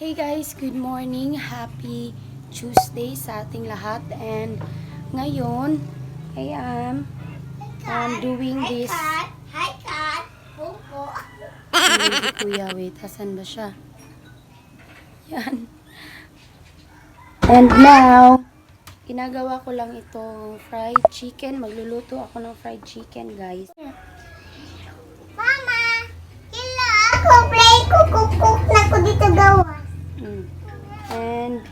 Hey guys, good morning. Happy Tuesday sa ating lahat. And ngayon, I am doing this. Hi, Kat. Pupo. Hindi kuya, wait. Asan ba siya? Yan. And now, ginagawa ko lang itong fried chicken. Magluluto ako ng fried chicken, guys. Mama, kila ako. Play ko. Kukuk na ko dito gawa. And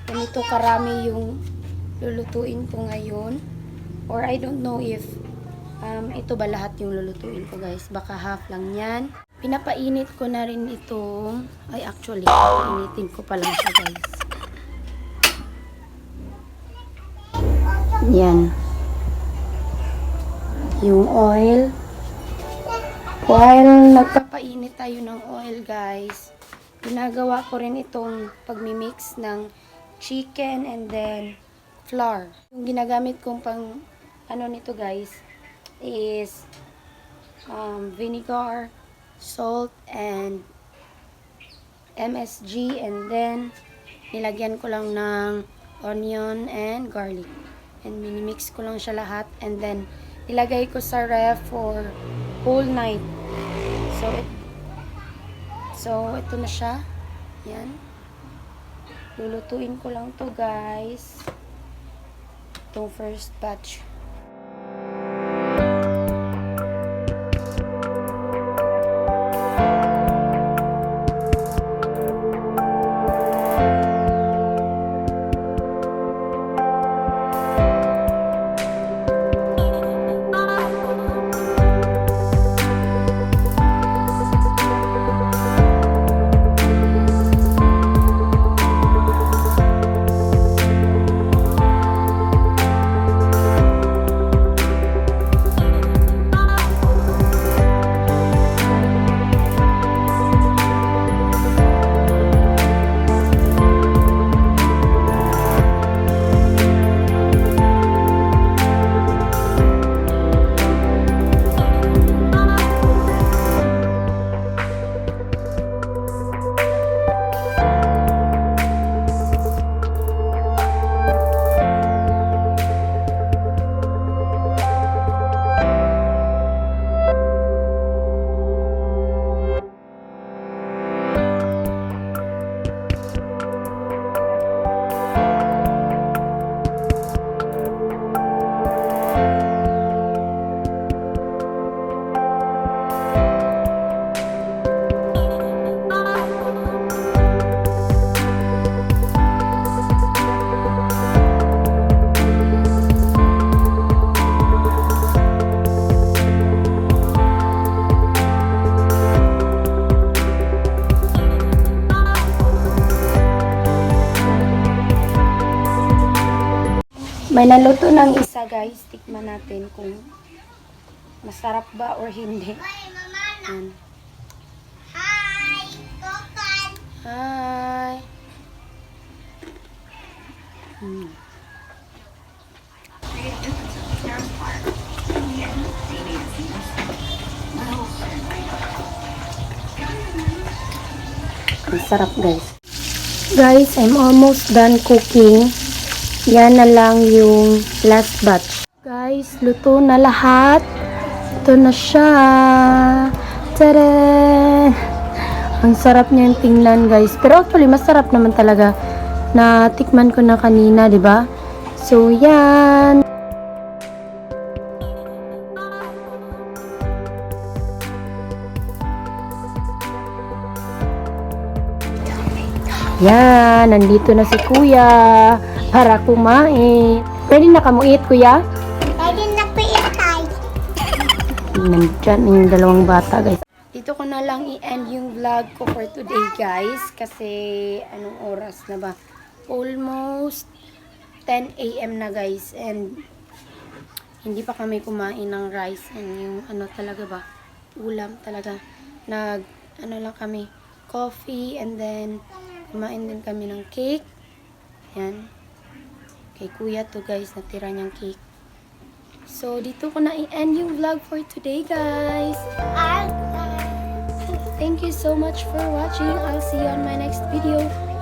ganito karami yung lulutuin ko ngayon. Or I don't know if ito ba lahat yung lulutuin ko, guys. Baka half lang yan. Pinapainit ko na rin itong, ay actually, painitin ko pa lang siya, guys. Yan. Yung oil. While nagpapainit tayo ng oil, guys, ginagawa ko rin itong pagmimix ng chicken and then flour. Yung ginagamit kong pang ano nito, guys, is vinegar, salt, and MSG, and then nilagyan ko lang ng onion and garlic. And minimix ko lang siya lahat, and then nilagay ko sa ref for whole night. So ito na siya. Yan. Lulutuin ko lang to, guys. Itong first batch. May naluto ng isa, guys. Tikman natin kung masarap ba or hindi. Yan. Hi, Kokan. Hi! Ang sarap, guys. Guys, I'm almost done cooking. Yan na lang yung last batch. Guys, luto na lahat. Ito na siya. Tada! Ang sarap niya yung tingnan, guys. Pero actually, masarap naman talaga. Na tikman ko na kanina, di ba? So, yan. Yan, nandito na si Kuya para kumain. Pwede na kamuit, Kuya? Pwede na po itay. Nandyan yung dalawang bata, guys. Dito ko na lang i-end yung vlog ko for today, guys. Kasi, anong oras na ba? Almost 10 AM na, guys. And, hindi pa kami kumain ng rice. And yung, ano talaga ba? Ulam talaga. Ano lang kami, coffee. And then, kumain din kami ng cake. Yan. Kay Kuya to, guys. Natira niyang cake. So, dito ko na i-end yung vlog for today, guys. Thank you so much for watching. I'll see you on my next video.